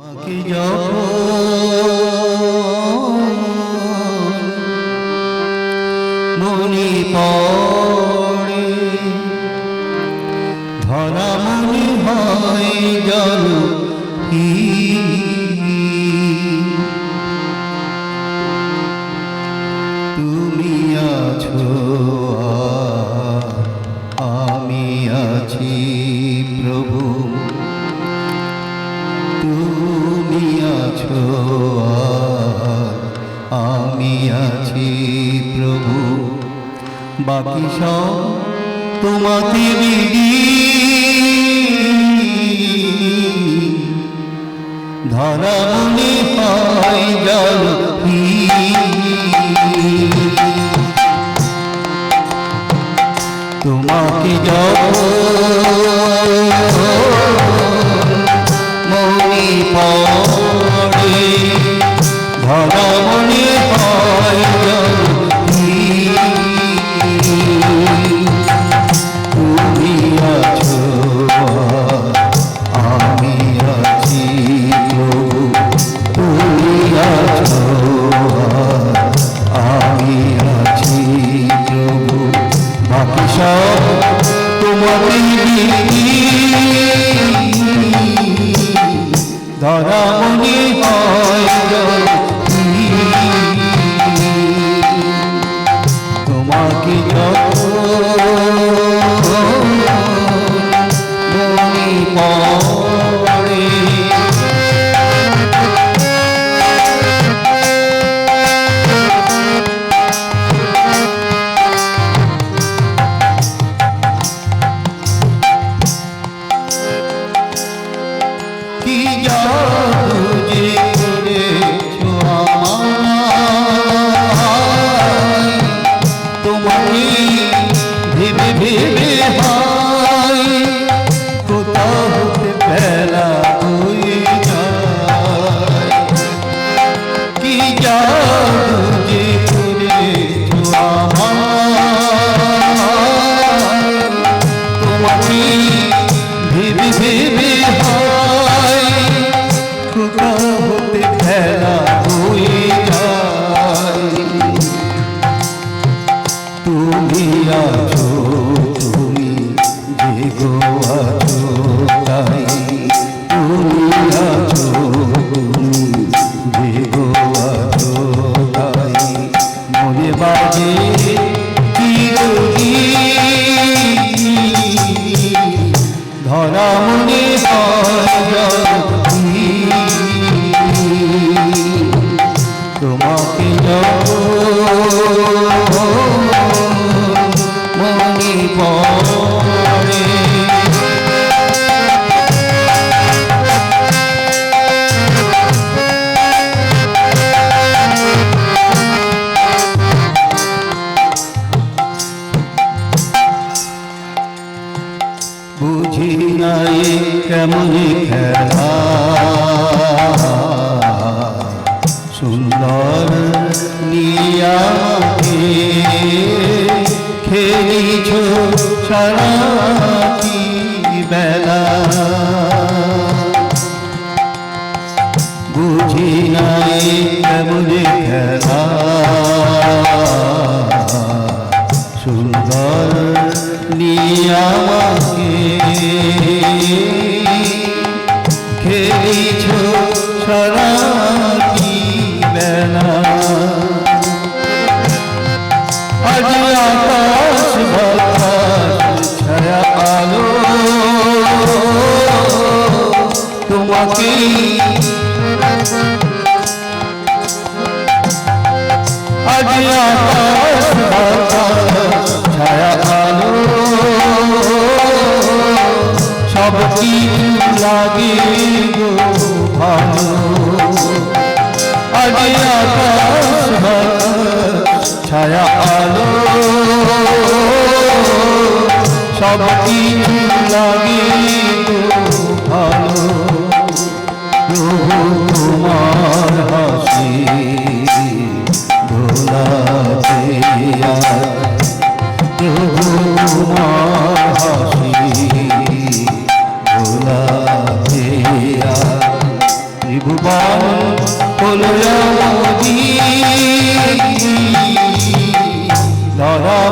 তোমাকে যখন মনে পড়ে ধরা মনে হয় জল তুমি আছো আমি আছি প্রভু, তুমি আছো আমি আছি প্রভু। বাকি সব তোমাকে বিধি ধরা মনে হয় জল তোমাকে মনে পড়ে ধরা মনে হয় তুমি আছো আমি আছি প্রভু, তুমি আছো আমি আছি প্রভু। বাকি সব তোমাকে ধরা মনে হয় তোমাকে মনে পড়ে। কি জাদু যে করেছো আমায়, তোমাকে ভেবে ভেবে হয় কোথাও হতে বেলা হয়ে যায়। কি জাদু যে করেছো আমায়, তোমাকে ভেবে ভেবে হতে খেলা হয়ে যায়। তুমি আছো তুমি যে গো আছো তাই, তুমি আছো তুমি যে গো আছো তাই। মনে বাজে ধরা মনে হয় তোমাকে মনে পড়ে। বুঝি নাই কেমন খেলা সুন্দর নিয়াকে খেলিছ সারাটি বেলা। বুঝি নাই কেমন খেলা সুন্দর নিয়াকে খেলিছ সারাটি বেলা। আজ আকাশ বাতাস ছায়া আলো তোমাকে আজ আকাশ বাতাস ছায়া আলো সব কিছু লাগে গো ভালো। আজ আকাশ বাতাস ছায়া আলো সব কিছু লাগে গো ভালো। প্রভু তোমার হাসি ভোলাতে প্রভু তোমার হাসি ভোলাতে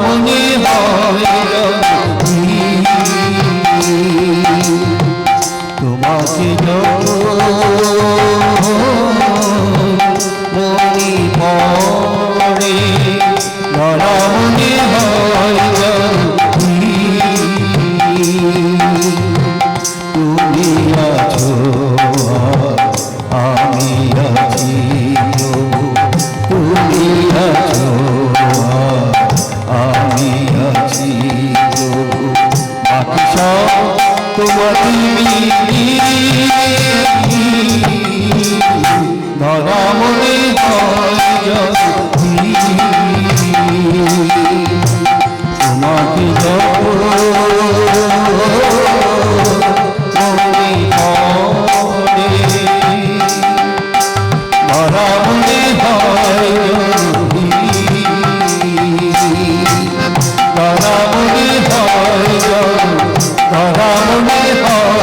মনে তোমাকে মনে পড়ে ধরা মনে হয় তুমি আছো আমি আছি তুমি আছো আমি আছি বাকি সব তোমার ধরা মনে হয় তোমাকে মনে পড়ে ধরা মনে হয় ধরা মনে হয় ধরা মনে হয়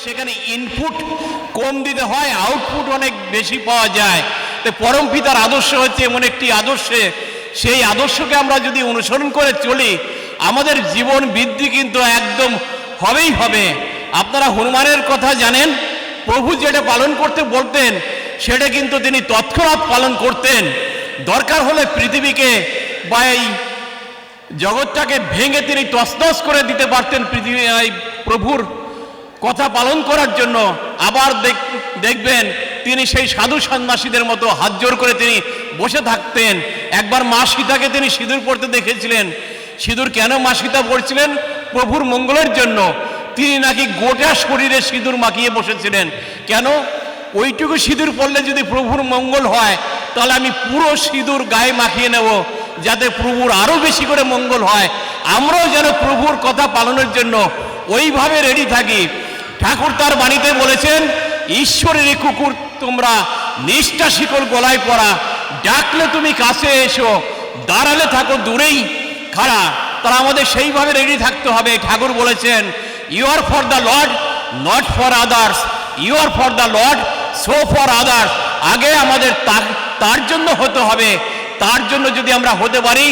সেখানে ইনপুট কম দিতে হয়, আউটপুট অনেক বেশি পাওয়া যায়। তো পরম পিতার আদর্শ হচ্ছে এমন একটি আদর্শে, সেই আদর্শকে আমরা যদি অনুসরণ করে চলি আমাদের জীবন বৃদ্ধি কিন্তু একদম হবেই হবে। আপনারা হনুমানের কথা জানেন, প্রভু যেটা পালন করতে বলতেন সেটা কিন্তু তিনি তৎক্ষণাৎ পালন করতেন। দরকার হলে পৃথিবীকে বা এই জগৎটাকে ভেঙে তিনি তছনছ করে দিতে পারতেন পৃথিবী এই প্রভুর কথা পালন করার জন্য। আবার দেখবেন তিনি সেই সাধু সন্ন্যাসীদের মতো হাত জোর করে তিনি বসে থাকতেন। একবার মা সীতাকে তিনি সিঁদুর পড়তে দেখেছিলেন। সিঁদুর কেন মা সীতা পড়ছিলেন? প্রভুর মঙ্গলের জন্য। তিনি নাকি গোটা শরীরে সিঁদুর মাখিয়ে বসেছিলেন। কেন? ওইটুকু সিঁদুর পড়লে যদি প্রভুর মঙ্গল হয়, তাহলে আমি পুরো সিঁদুর গায়ে মাখিয়ে নেব, যাতে প্রভুর আরো বেশি করে মঙ্গল হয়। আমরাও যেন প্রভুর কথা পালনের জন্য ওইভাবে রেডি থাকি। ঠাকুর তার বাণীতে বলেছেন, ঈশ্বরেরই কুকুর তোমরা, নিষ্ঠা শিকল গলায় পড়া, ডাকলে তুমি কাছে এসো, দাঁড়ালে থাকো দূরেই খাড়া। তারা আমাদের সেইভাবে রেডি থাকতে হবে। ঠাকুর বলেছেন, you are for the Lord, not for others, you are for the Lord, so for others. আগে আমাদের তার জন্য হতে হবে। তার জন্য যদি আমরা হতে পারি,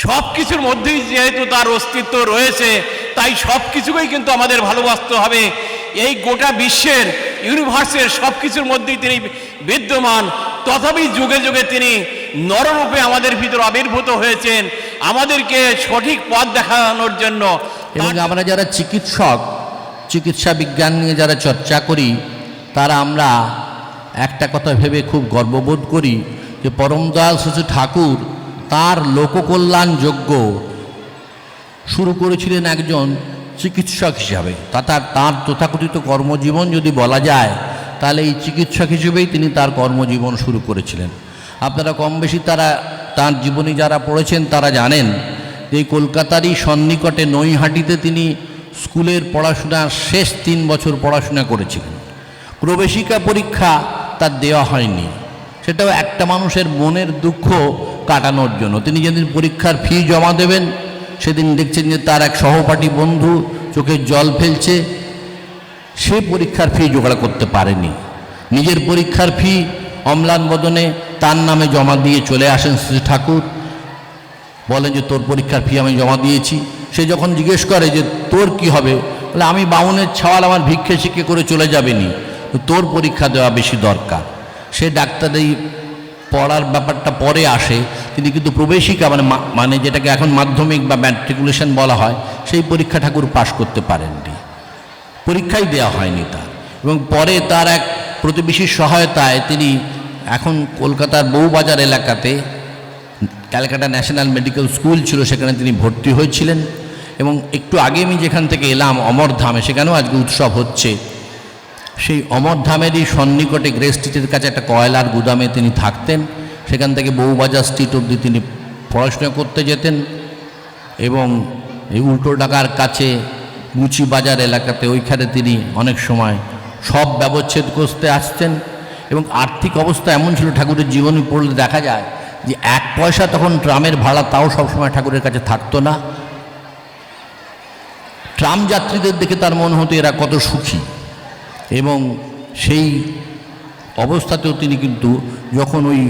সব কিছুর মধ্যেই যেহেতু তার অস্তিত্ব রয়েছে, তাই সব কিছুকেই কিন্তু আমাদের ভালোবাসতে হবে। এই গোটা বিশ্বের, ইউনিভার্সের সব কিছুর মধ্যেই তিনি বিদ্যমান। তথাপি যুগে যুগে তিনি নররূপে আমাদের ভিতর আবির্ভূত হয়েছেন, আমাদেরকে সঠিক পথ দেখানোর জন্য। এবং আমরা যারা চিকিৎসক, চিকিৎসা বিজ্ঞান নিয়ে যারা চর্চা করি, তারা আমরা একটা কথা ভেবে খুব গর্ববোধ করি যে পরম দয়াল শ্রী ঠাকুর তার লোককল্যাণ যজ্ঞ শুরু করেছিলেন একজন চিকিৎসক হিসাবে। তার তথাকথিত কর্মজীবন যদি বলা যায়, তাহলে এই চিকিৎসক হিসেবেই তিনি তার কর্মজীবন শুরু করেছিলেন। আপনারা কম বেশি তার জীবনী যারা পড়েছেন তারা জানেন যে কলকাতারই সন্নিকটে নৈহাটিতে তিনি স্কুলের পড়াশোনা শেষ 3 বছর পড়াশোনা করেছিলেন। প্রবেশিকা পরীক্ষা তার দেওয়া হয়নি, সেটাও একটা মানুষের মনের দুঃখ কাটানোর জন্য। তিনি যেদিন পরীক্ষার ফি জমা দেবেন, সেদিন দেখছেন যে তার এক সহপাঠী বন্ধু চোখের জল ফেলছে, সে পরীক্ষার ফি জোগাড় করতে পারেনি। নিজের পরীক্ষার ফি অম্লান বদনে তার নামে জমা দিয়ে চলে আসেন শ্রী ঠাকুর। বলেন যে তোর পরীক্ষার ফি আমি জমা দিয়েছি। সে যখন জিজ্ঞেস করে যে তোর কি হবে, বলে আমি বাউনের ছাওয়াল, আমার ভিক্ষে শিক্ষে করে চলে যাবেনি, তোর পরীক্ষা দেওয়া বেশি দরকার। সে ডাক্তারি পড়ার ব্যাপারটা পরে আসে, তিনি কিন্তু প্রবেশিকা মানে যেটাকে এখন মাধ্যমিক বা ম্যাট্রিকুলেশন বলা হয়, সেই পরীক্ষা ঠাকুর পাশ করতে পারেননি, পরীক্ষাই দেওয়া হয়নি তার। এবং পরে তার এক প্রতিবেশীর সহায়তায় তিনি এখন কলকাতার বউবাজার এলাকাতে ক্যালকাটা ন্যাশনাল মেডিকেল স্কুল ছিল, সেখানে তিনি ভর্তি হয়েছিলেন। এবং একটু আগে আমি যেখান থেকে এলাম অমরধামে, সেখানেও আজকে উৎসব হচ্ছে। সেই অমরধামেরই সন্নিকটে গ্রে স্ট্রিটের কাছে একটা কয়লার গুদামে তিনি থাকতেন। সেখান থেকে বউবাজার স্ট্রিট অবধি তিনি পড়াশোনা করতে যেতেন। এবং এই উল্টো ডাকার কাছে মুচি বাজার এলাকাতে, ওইখানে তিনি অনেক সময় সব ব্যবচ্ছেদ করতে আসতেন। এবং আর্থিক অবস্থা এমন ছিল, ঠাকুরের জীবনী পড়লে দেখা যায় যে 1 পয়সা তখন ট্রামের ভাড়া তাও সবসময় ঠাকুরের কাছে থাকতো না। ট্রাম যাত্রীদের দেখে তার মনে হতো এরা কত সুখী। এবং সেই অবস্থাতেও তিনি কিন্তু যখন ওই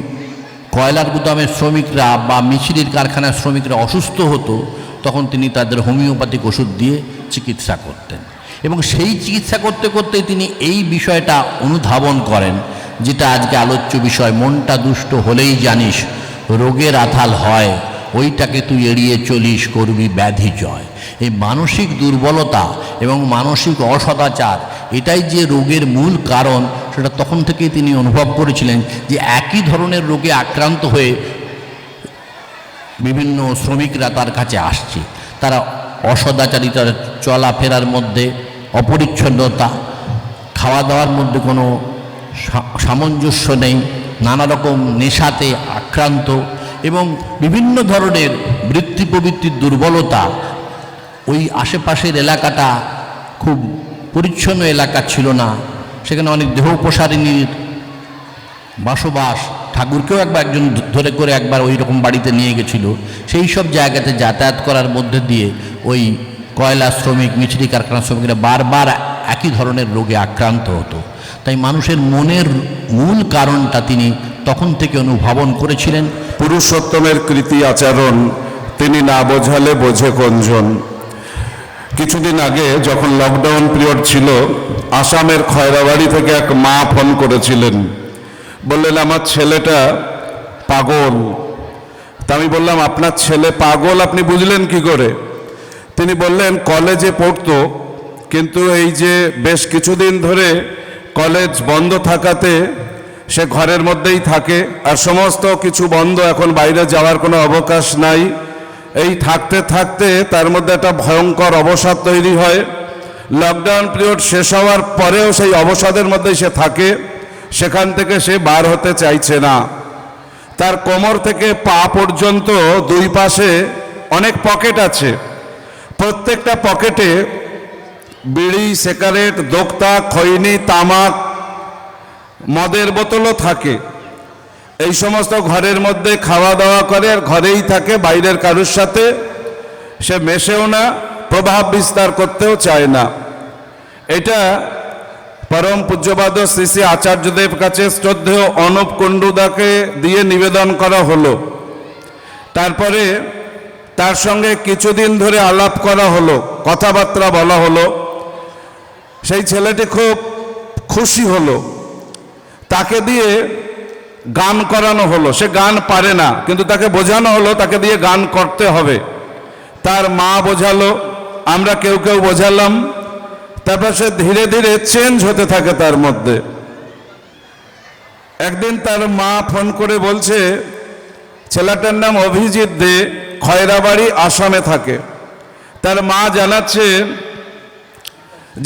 কয়লার গুদামের শ্রমিকরা বা মিছিলির কারখানার শ্রমিকরা অসুস্থ হতো, তখন তিনি তাদের হোমিওপ্যাথিক ওষুধ দিয়ে চিকিৎসা করতেন। এবং সেই চিকিৎসা করতে করতে তিনি এই বিষয়টা অনুধাবন করেন, যেটা আজকে আলোচ্য বিষয়, মনটা দুষ্ট হলেই জানিস রোগের আথাল হয়, ওইটাকে তুই এড়িয়ে চলিস করবি ব্যাধি জয়। এই মানসিক দুর্বলতা এবং মানসিক অসদাচার, এটাই যে রোগের মূল কারণ, সেটা তখন থেকেই তিনি অনুভব করেছিলেন যে একই ধরনের রোগে আক্রান্ত হয়ে বিভিন্ন শ্রমিকরা তার কাছে আসছে। তারা অসদাচারিতার চলাফেরার মধ্যে, অপরিচ্ছন্নতা, খাওয়া দাওয়ার মধ্যে কোনো সামঞ্জস্য নেই, নানা রকম নেশাতে আক্রান্ত এবং বিভিন্ন ধরনের বৃত্তি প্রবৃত্তির দুর্বলতা। ওই আশেপাশের এলাকাটা খুব পরিচ্ছন্ন এলাকা ছিল না, সেখানে অনেক দেহোপসারিণীর বসবাস। ঠাকুরকেও একজন ধরে করে একবার ওই রকম বাড়িতে নিয়ে গেছিল। সেই সব জায়গাতে যাতায়াত করার মধ্যে দিয়ে ওই কয়লা শ্রমিক, মিছরি কারখানা শ্রমিকরা বারবার একই ধরনের রোগে আক্রান্ত হতো। তাই মানুষের মনের মূল কারণটা তিনি তখন থেকে অনুধাবন করেছিলেন। পুরুষোত্তমের কৃতি আচরণ তিনি না বোঝালে বোঝে কোনজন। কিছুদিন আগে যখন লকডাউন পিরিয়ড ছিল, আসামের খয়রাবাড়ি থেকে এক মা ফোন করেছিলেন, বললেন আমার ছেলেটা পাগল, তা আমি বললাম, আপনার ছেলে পাগল আপনি বুঝলেন কি করে? তিনি বললেন, কলেজে পড়তো, কিন্তু এই যে বেশ কিছুদিন ধরে কলেজ বন্ধ থাকাতে সে ঘরের মধ্যেই থাকে, আর সমস্ত কিছু বন্ধ, এখন বাইরে যাওয়ার কোনো অবকাশ নাই। এই থাকতে থাকতে তার মধ্যে একটা ভয়ঙ্কর অবসাদ তৈরি হয়। লকডাউন পিরিয়ড শেষ হওয়ার পরেও সেই অবসাদের মধ্যেই সে থাকে, সেখান থেকে সে বার হতে চাইছে না। তার কোমর থেকে পা পর্যন্ত দুই পাশে অনেক পকেট আছে, প্রত্যেকটা পকেটে বিড়ি, সিগারেট, দোক্তা, খৈনি, তামাক, মদের বোতলও থাকে। এই সমস্ত ঘরের মধ্যে খাওয়া দাওয়া করে আর ঘরেই থাকে, বাইরের কারুর সাথে সে মেশেও না, প্রভাব বিস্তার করতেও চায় না। এটা পরম পূজ্যপাদ শ্রী শ্রী আচার্যদেব কাছে শ্রদ্ধেয় অনুপ কুণ্ডুদাকে দিয়ে নিবেদন করা হলো। তারপরে তার সঙ্গে কিছুদিন ধরে আলাপ করা হলো, কথাবার্তা বলা হলো। সেই ছেলেটি খুব খুশি হলো, তাকে দিয়ে গান করানো হলো। সে গান পারে না, কিন্তু তাকে বোঝানো হলো তাকে দিয়ে গান করতে হবে। তার মা বোঝালো, আমরা কেউ কেউ বোঝালাম। তারপর সে ধীরে ধীরে চেঞ্জ হতে থাকে তার মধ্যে। একদিন তার মা ফোন করে বলছে, ছেলেটার নাম অভিজিৎ দে, খয়রাবাড়ি, আসামে থাকে। তার মা জানাচ্ছে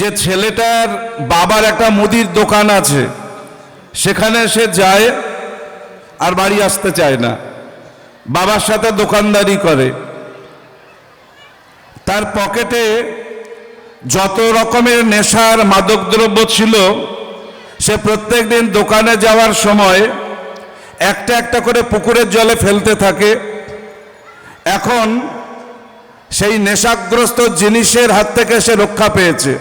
যে ছেলেটার বাবার একটা মুদির দোকান আছে, সেখানে সে যায় আর বাড়ি আসতে চায় না, বাবার সাথে দোকানদারি করে। তার পকেটে যত রকমের নেশার মাদকদ্রব্য ছিল, সে প্রত্যেক দিন দোকানে যাওয়ার সময় একটা একটা করে পুকুরের জলে ফেলতে থাকে। এখন সেই নেশাগ্রস্ত জিনিসের হাত থেকে সে রক্ষা পেয়েছে,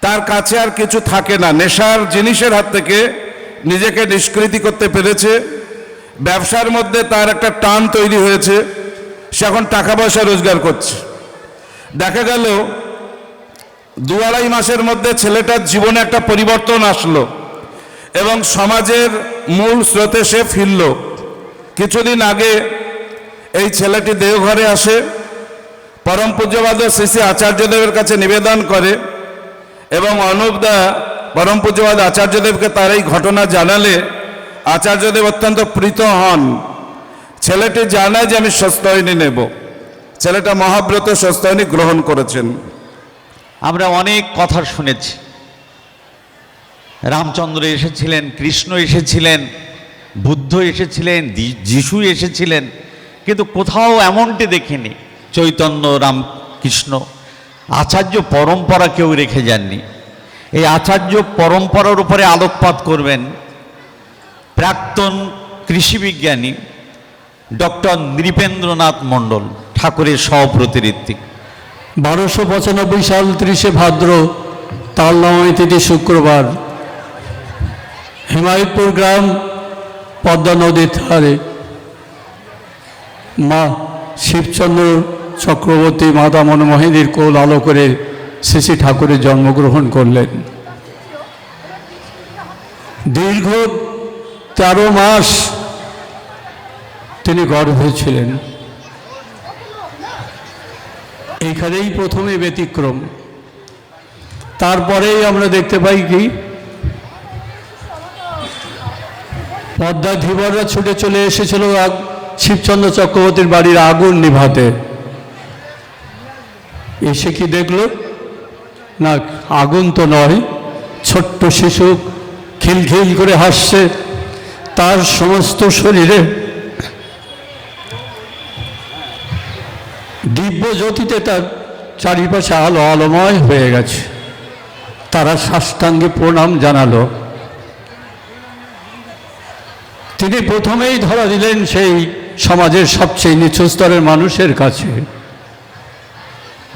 তার কাছে আর কিছু থাকে না। নেশার জিনিসের হাত থেকে নিজেকে নিষ্কৃতি করতে পেরেছে। ব্যবসার মধ্যে তার একটা টান তৈরি হয়েছে, সে এখন টাকা পয়সা রোজগার করছে। দেখা গেল 2-2.5 মাসের মধ্যে ছেলেটার জীবনে একটা পরিবর্তন আসলো এবং সমাজের মূল স্রোতে সে ফিরল। কিছুদিন আগে এই ছেলেটি দেওঘরে আসে, পরম পূজ্যপাদ শ্রী শ্রী আচার্যদেবের কাছে নিবেদন করে এবং অনুপদা পরম পূজ্যপাদ আচার্যদেবকে তার এই ঘটনা জানালে আচার্যদেব অত্যন্ত প্রীত হন। ছেলেটি জানায় যে আমি স্বস্তিনী নেব। ছেলেটা মহাব্রত স্বস্তিনী গ্রহণ করেছেন। আমরা অনেক কথা শুনেছি, রামচন্দ্র এসেছিলেন, কৃষ্ণ এসেছিলেন, বুদ্ধ এসেছিলেন, যিশু এসেছিলেন, কিন্তু কোথাও এমনটি দেখিনি চৈতন্য, রামকৃষ্ণ। আচার্য পরম্পরা কেউ রেখে যাননি। এই আচার্য পরম্পরার উপরে আলোকপাত করবেন প্রাক্তন কৃষি বিজ্ঞানী ডক্টর নৃপেন্দ্রনাথ মণ্ডল, ঠাকুরের সহপ্রতিনিধি। 1295 সাল 30শে ভাদ্র, তাল নবমী তিথি শুক্রবার, হিমায়তপুর গ্রাম, পদ্মা নদীর ধারে মা শিবচন্দ্র চক্রবর্তী মাতা মনমোহিনীর কোল আলো করে শ্রী শ্রী ঠাকুরের জন্মগ্রহণ করলেন। দীর্ঘ 13 মাস তিনি গর্ভে ছিলেন। এইখানেই প্রথমে ব্যতিক্রম। তারপরেই আমরা দেখতে পাই কি পদ্মা ধীবররা ছুটে চলে এসেছিল শিবচন্দ্র চক্রবর্তীর বাড়ির আগুন নিভাতে। এসে কি দেখল না, আগুন তো নয়, ছোট্ট শিশু খিলখিল করে হাসছে, তার সমস্ত শরীরে দিব্য জ্যোতিতে তার চারিপাশে আলো আলোময় হয়ে গেছে। তারা সাষ্টাঙ্গে প্রণাম জানালো। তিনি প্রথমেই ধরা দিলেন সেই সমাজের সবচেয়ে নিচু স্তরের মানুষের কাছে।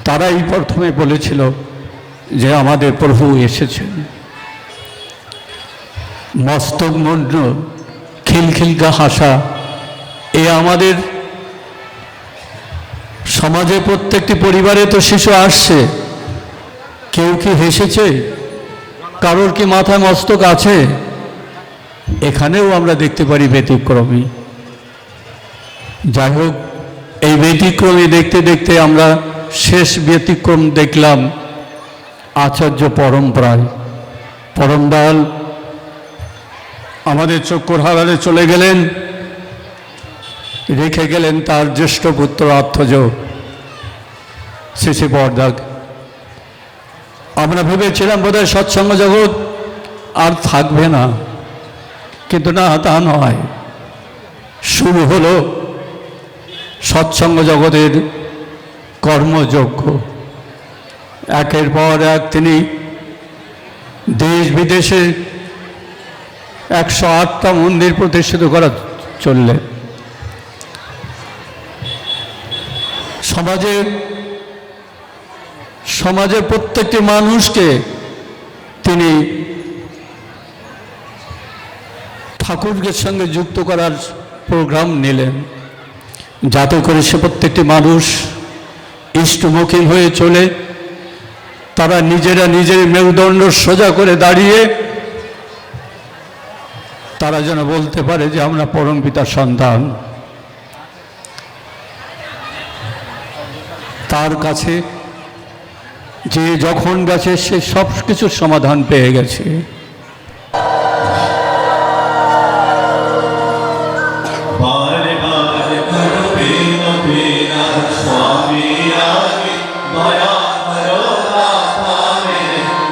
তারাই প্রথমে বলেছিল যে আমাদের প্রভু এসেছেন। মস্তক মন্ড, খিলখিলকা হাসা, এ আমাদের সমাজে প্রত্যেকটি পরিবারে তো শিশু আসছে, কেউ কি হেসেছে? কারোর কি মাথায় মস্তক আছে? এখানেও আমরা দেখতে পারি ব্যতিক্রমী। যাই হোক, এই ব্যতিক্রমে দেখতে দেখতে আমরা শেষ ব্যতিক্রম দেখলাম আচার্য পরম্পরায়। পরমদয়াল আমাদের চক্ষুর আড়ালে চলে গেলেন, রেখে গেলেন তার জ্যেষ্ঠ পুত্র আত্মজ শ্রী শ্রী বরদাগ। আমরা ভেবেছিলাম বোধহয় সৎসঙ্গ জগৎ আর থাকবে না, কিন্তু না, তা নয়। শুরু হলো সৎসঙ্গ জগতের কর্মযজ্ঞ। একের পর এক তিনি দেশ বিদেশে 108টা মন্দির প্রতিষ্ঠিত করা চললেন। সমাজের প্রত্যেকটি মানুষকে তিনি ঠাকুরের সঙ্গে যুক্ত করার প্রোগ্রাম নিলেন, যাতে করে সে প্রত্যেকটি মানুষ ইষ্টমুখী হয়ে চলে, তারা নিজেরা নিজের মেরুদণ্ড সোজা করে দাঁড়িয়ে তারা যেন বলতে পারে যে আমরা পরম পিতার সন্তান। তার কাছে যে যখন গেছে সে সব কিছুর সমাধান পেয়ে গেছে। বারে বারে করবে নবীনা স্বামী আগে দয়া করো রাধামে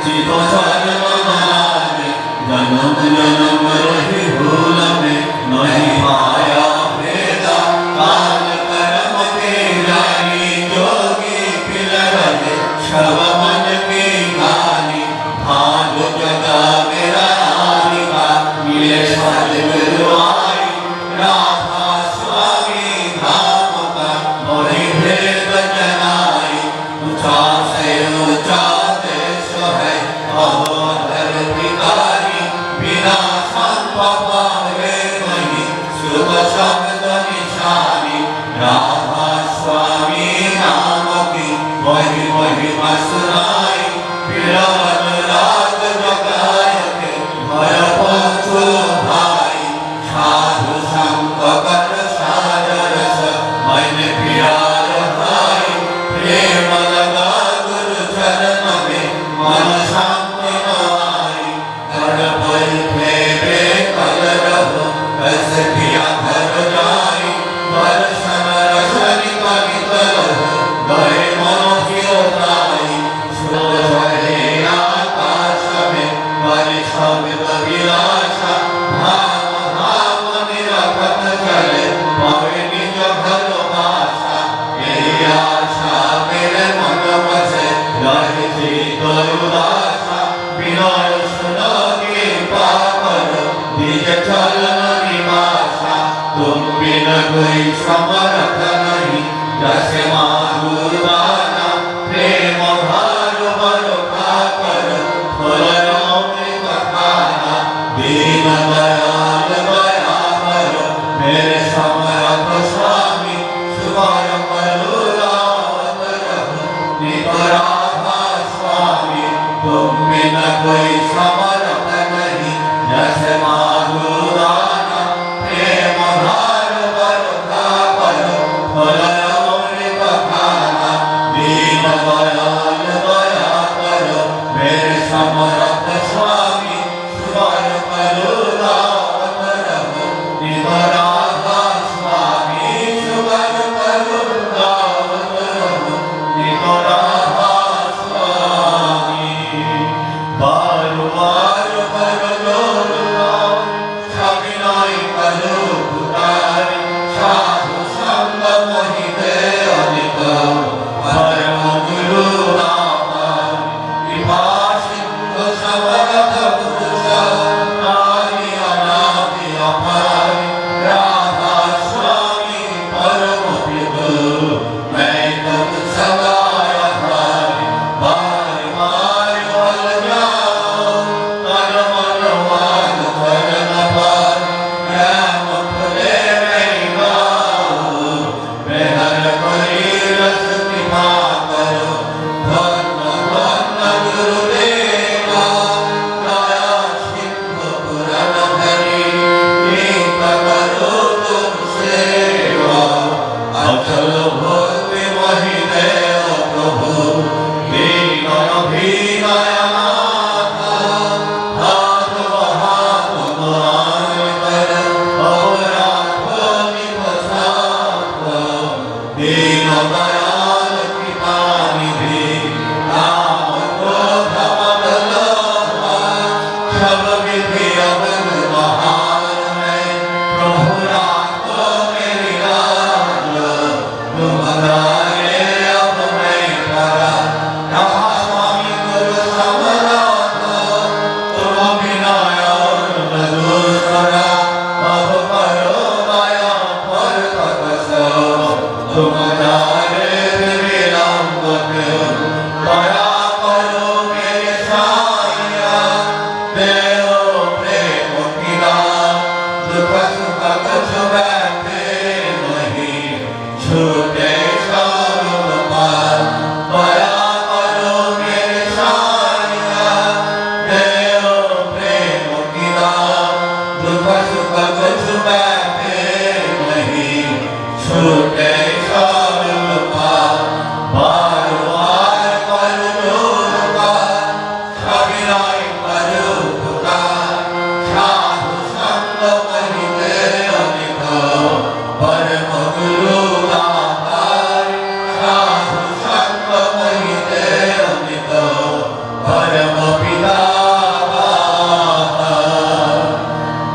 জীব জন্ম নামে জনম জনম রহি ভুল में नहीं पाया भेदा काल कर्म के रानी जोगी पिलरने शव मन की गानी भाग जगा मेरा आलिका मिले साल गुरुआई राधा स्वामी धाम का मोहि भेद जनाई ऊंचा से ऊंचा देश है अहोधर भिखारी बिना संपदा शुभ शब्द निशानी राधा स्वामी नाम की वही वही मसराई पिरवन राग जगाय के भय पहुँचो भाई साधु संग कर सारस मैंने प्यार भाई प्रेम लगा गुरु चरण में मन शांति आई घर बैठे बेकल रहो बस किया घर जाई दर्शन रसन कवित रहो गए मनो की ओताई सोहे आकाश में बड़े शब्द विलासा भाव भाव निरखत चले पवे निज घर आशा यही आशा मेरे मन बसे रही थी दुर्दाशा विनय सुनो कृपा करो निज चलन निवासा तुम बिन कोई समर्थ नहीं जैसे माधुर्वाना प्रेम भार बरखा करो खोलो अमृत खाना दीन दयाल दया करो मेरे समर्थ स्वामी सुवर करो रावत रहो नित राधा स्वामी तुम बिन कोई समर्थ नहीं जैसे माधुराना प्रेम भार बरखा करो खोलो अमृत खाना दीन दयाल दया करो मेरे समर्थ स्वामी सुवर करो रावत रहो नित राधा स्वामी सुवर करो रावत रहो नित राधा स्वामी बारो দীন দয়াল কৃপা নিধি নাম ক্রোধ মদ লোভ সব বিধি অবন মহান मैं प्रभु राखो मेरी लाज तुम्हारे अब मैं परा रहा स्वामी गुरु समराध तुम विनय मधुसरा अब करो माया पर तपस्या तुम्हारे विलंब दया करो मेरे साया देव प्रेम किला दुख सुख कुछ बैठे नहीं छूटे सर्व पार दया करो मेरे साया देव प्रेम किला दुख सुख कुछ बैठे नहीं छूटे सर्व पार बार बार करो पुकार सविनय करो पुकार साधु संग महिते अनिक परम गुरु आधार साधु संग महिते अनिक परम पिता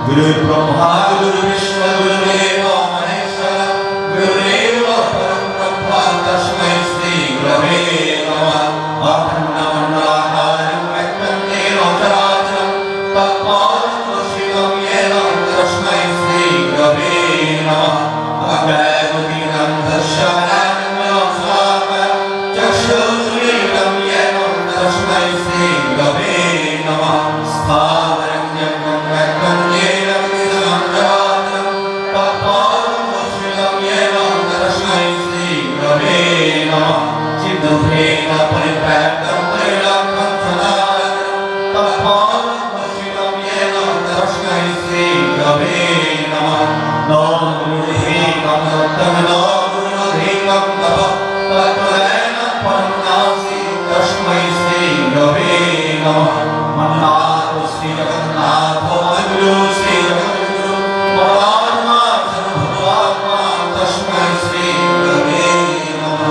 गुरु ब्रह्मा गुरु विष्णु गुरुदेव महेश्वर गुरुदेव परम ब्रह्म तस्मै श्री गुरवे नमः अखण्डमण्डलाकारं व्यक्तं चराचरं तत्पादं शिवं येन तस्मै श्री गुरवे नमः अज्ञानदीनं दर्शयाम्यहं स्वाकरं चक्षुरुन्मीलितं येन तस्मै श्री गुरवे नमः स्थावरं जङ्गं व्यक्तं येन विदं चराचरं तत्पादं शिवं येन तस्मै श्री गुरवे नमः चिद्दुःखेन परित्यक्तं त्रैलोक्यं सदाचरं तत्पादं शिवं येन तस्मै श्री गुरवे नमः नमो गुरुदेवं तव तत्त्वेन परं नासि तस्मै श्री गुरवे नमः मन्नाथ श्री जगन्नाथ गुरु श्री जगद्गुरु परमात्मा सर्वभूतात्मा तस्मै श्री गुरवे नमः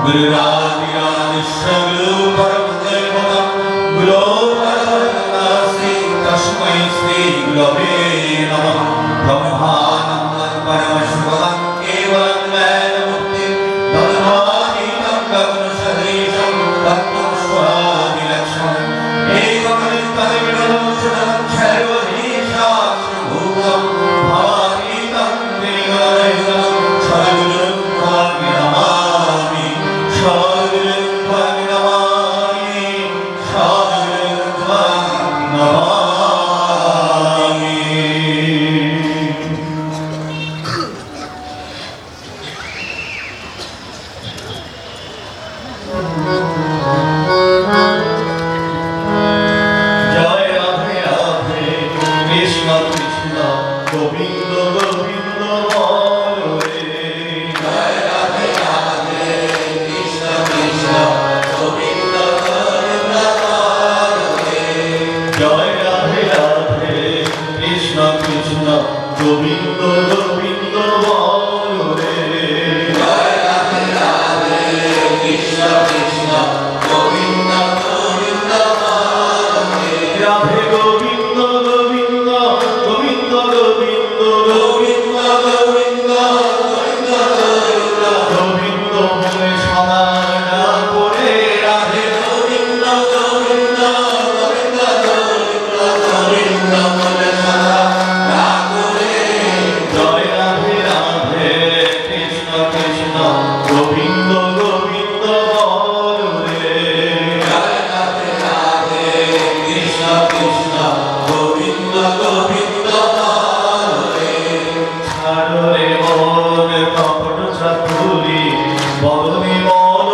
गुरुरादिरादिश्य गुरु परम दैवतं गुरो परमनासि तस्मै श्री गुरवे नमः ब्रह्मानन्दं परमशिवं केवलं वेदमुक्तिं धर्मातीतं गगनसदृशं तत्त्वं स्वादिलक्षणम् एकमनित्यनिर्मलं सुदं सर्वधीशाश्रुभूतं भवातीतं निर्मलरहितं सद्गुरुं त्वां नमामि सद्गुरुं त्वां नमामि सद्गुरुं त्वां नमामि জয় রাধে রাধে কৃষ্ণ কৃষ্ণ গোবিন্দ গোবিন্দ বলে জয় রাধে রাধে কৃষ্ণ কৃষ্ণ গোবিন্দ গোবিন্দ বলে জয় রাধে রাধে কৃষ্ণ কৃষ্ণ গোবিন্দ গোবিন্দ বলে জয় রাধে রাধে কৃষ্ণ কৃষ্ণ গোবিন্দ গোবিন্দ বলে রাধে গোবিন্দ গোবিন্দ গোবিন্দ গোবিন্দ গোবিন্দ গোবিন্দ গোবিন্দ গোবিন্দ বলে সমানা করে রাধে গোবিন্দ গোবিন্দ গোবিন্দ গোবিন্দ গোবিন্দ বলে সমানা করে জয় রাধে রাধে কৃষ্ণ কৃষ্ণ গোবিন্দ গোবিন্দ বলে জয় রাধে রাধে কৃষ্ণ কৃষ্ণ গোবিন্দ গোবিন্দ বলে ছাড়ো রে মন কপট চাতুরি বদনি মন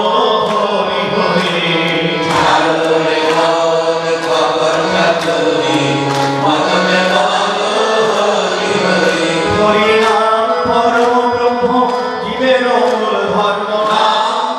হরি হরি ছাড়ো রে মন কপট চাতুরি বদনি মন হরি হরি হরি নাম পরম ব্রহ্ম জীবের মূল ধর্ম নাম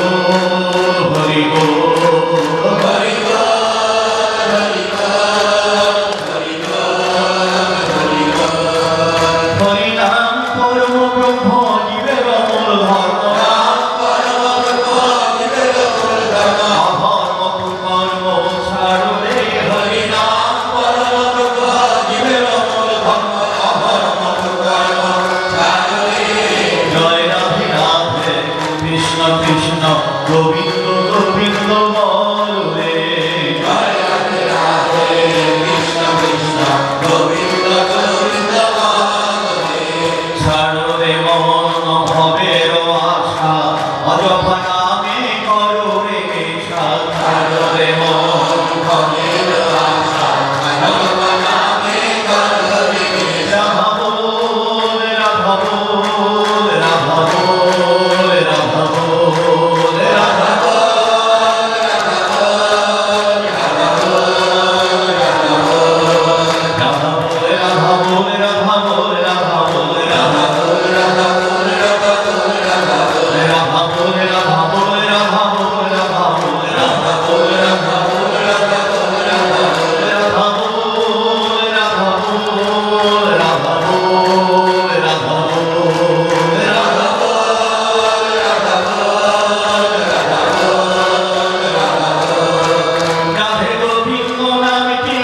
হরি হরি নাম পরম ব্রহ্ম জীবের মূল ধর্ম অধর্ম কর্ম ছাড়ো রে হরি নাম পরম ব্রহ্ম জীবের মূল ধর্ম অধর্ম কর্ম ছাড়ো রে জয় রাধে রাধে কৃষ্ণ কৃষ্ণ গোবিন্দ গোবিন্দ বল রে জয় রাধে রাধে কৃষ্ণ কৃষ্ণ গোবিন্দ গোবিন্দ বল রে ছাড়ো রে মন ভবের আশা অযথা নামে করো রে নেশা ছাড়ো রে মন ভবের আশা অযথা নামে করো রে নেশা রাধা বল রাধা বল রাধা বল রাধা বল রাধা রাধে গোবিন্দ নামটি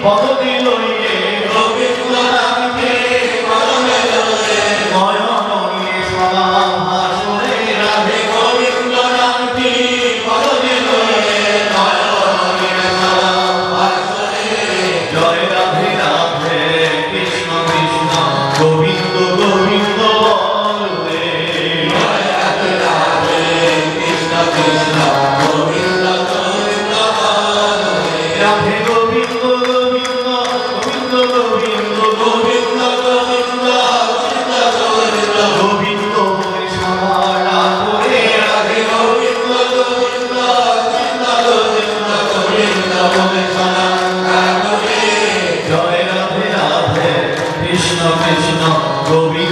পদে লইলে গোবিন্দ নামটি পদে লইলে নয়ন নিয়ে সদা ভাসুরে রাধে গোবিন্দ নামটি পদে লইলে নয়ন নিয়ে সদা ভাসুরে জয় রাধে রাধে কৃষ্ণ কৃষ্ণ গোবিন্দ গোবিন্দ বলে জয় রাধে রাধে কৃষ্ণ কৃষ্ণ গোবিন্দ গোবিন্দ রাধে গোবিন্দ গোবিন্দ গোবিন্দ গোবিন্দ গোবিন্দ গোবিন্দ গোবিন্দ গোবিন্দ বলে সমারা করে রাধে গোবিন্দ গোবিন্দ গোবিন্দ গোবিন্দ গোবিন্দ বলে সমারা করে জয় রাধে রাধে কৃষ্ণ কৃষ্ণ গোবিন্দ